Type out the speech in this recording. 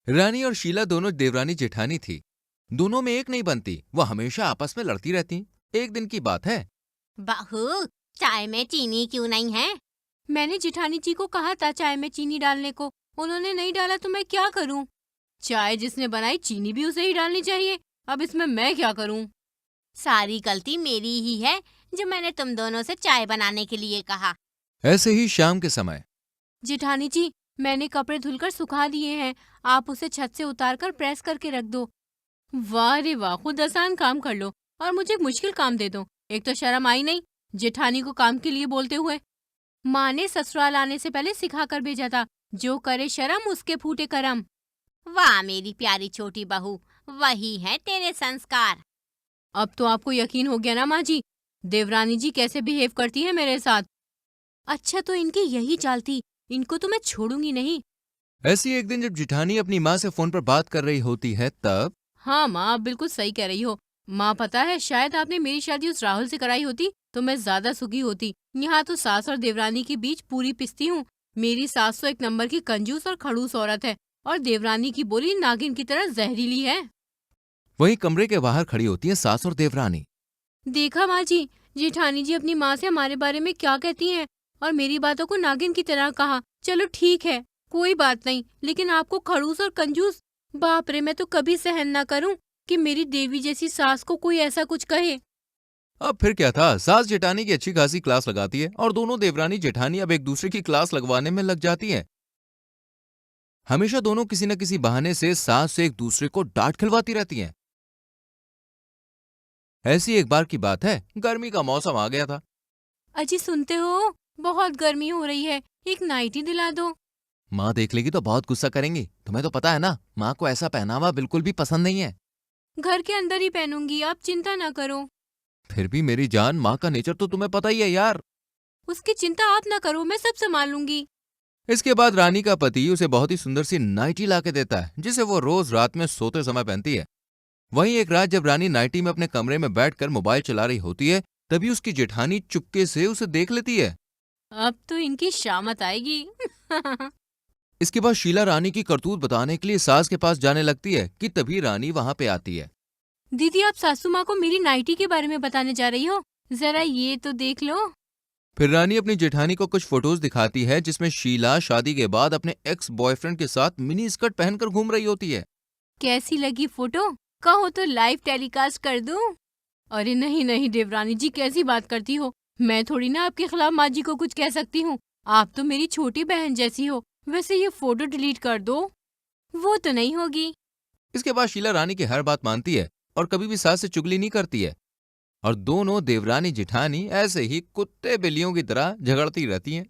रानी और शीला दोनों देवरानी जेठानी थी। दोनों में एक नहीं बनती, वो हमेशा आपस में लड़ती रहती। एक दिन की बात है। बहू, चाय में चीनी क्यों नहीं है? मैंने जेठानी जी को कहा था चाय में चीनी डालने को, उन्होंने नहीं डाला तो मैं क्या करूं? चाय जिसने बनाई चीनी भी उसे ही डालनी चाहिए, अब इसमें मैं क्या करूं? सारी गलती मेरी ही है जो मैंने तुम दोनों से चाय बनाने के लिए कहा। ऐसे ही शाम के समय। जेठानी जी, मैंने कपड़े धुलकर सुखा दिए हैं, आप उसे छत से उतार कर प्रेस करके रख दो। वाह रे वाह, खुद आसान काम कर लो और मुझे मुश्किल काम दे दो। एक तो शर्म आई नहीं जेठानी को काम के लिए बोलते हुए। माँ ने ससुराल आने से पहले सिखा कर भेजा था, जो करे शर्म उसके फूटे करम। वाह मेरी प्यारी छोटी बहू, वही है तेरे संस्कार। अब तो आपको यकीन हो गया ना माँ जी, देवरानी जी कैसे बिहेव करती है मेरे साथ। अच्छा तो इनकी यही चाल थी, इनको तो मैं छोड़ूंगी नहीं। ऐसी एक दिन जब जिठानी अपनी माँ से फोन पर बात कर रही होती है तब। हाँ माँ, आप बिल्कुल सही कह रही हो। माँ पता है, शायद आपने मेरी शादी उस राहुल से कराई होती तो मैं ज्यादा सुखी होती। यहाँ तो सास और देवरानी के बीच पूरी पिसती हूँ। मेरी सास तो एक नंबर की कंजूस और खड़ूस औरत है और देवरानी की बोली नागिन की तरह जहरीली है। वहीं कमरे के बाहर खड़ी होती हैं सास और देवरानी। देखा माँ जी, जेठानी जी अपनी माँ से हमारे बारे में क्या कहती हैं और मेरी बातों को नागिन की तरह कहा। चलो ठीक है, कोई बात नहीं, लेकिन आपको खड़ूस और कंजूस, बाप रे, मैं तो कभी सहन ना करूं कि मेरी देवी जैसी सास को कोई ऐसा कुछ कहे। अब फिर क्या था, सास जेठानी की अच्छी खासी क्लास लगाती है और दोनों देवरानी जेठानी अब एक दूसरे की क्लास लगवाने में लग जाती हैं। हमेशा दोनों किसी न किसी बहाने से सास से एक दूसरे को डांट खिलवाती रहती हैं। ऐसी एक बार की बात है, गर्मी का मौसम आ गया था। अजी सुनते हो, बहुत गर्मी हो रही है, एक नाइटी दिला दो। माँ देख लेगी तो बहुत गुस्सा करेंगी, तुम्हें तो पता है ना, माँ को ऐसा पहनावा बिल्कुल भी पसंद नहीं है। घर के अंदर ही पहनूंगी, आप चिंता ना करो। फिर भी मेरी जान, माँ का नेचर तो तुम्हें पता ही है यार। उसकी चिंता आप ना करो, मैं सब संभाल लूंगी। इसके बाद रानी का पति उसे बहुत ही सुंदर सी नाइटी लाके देता है, जिसे वो रोज रात में सोते समय पहनती है। वहीं एक रात जब रानी नाइटी में अपने कमरे में बैठकर मोबाइल चला रही होती है, तभी उसकी जेठानी चुपके से उसे देख लेती है। अब तो इनकी शामत आएगी। इसके बाद शीला रानी की करतूत बताने के लिए सास के पास जाने लगती है कि तभी रानी वहां पे आती है। दीदी, आप सासू माँ को मेरी नाइटी के बारे में बताने जा रही हो, जरा ये तो देख लो। फिर रानी अपनी जेठानी को कुछ फोटोज दिखाती है जिसमें शीला शादी के बाद अपने एक्स बॉयफ्रेंड के साथ मिनी स्कर्ट पहनकर घूम रही होती है। कैसी लगी फोटो? कहो तो लाइव टेलीकास्ट कर दूं? अरे नहीं नहीं देवरानी जी, कैसी बात करती हो? मैं थोड़ी ना आपके खिलाफ माँ जी को कुछ कह सकती हूँ। आप तो मेरी छोटी बहन जैसी हो। वैसे ये फोटो डिलीट कर दो। वो तो नहीं होगी। इसके बाद शीला रानी की हर बात मानती है और कभी भी सास से चुगली नहीं करती है। और दोनों देवरानी जेठानी ऐसे ही कुत्ते बिल्लियों की तरह झगड़ती रहती हैं।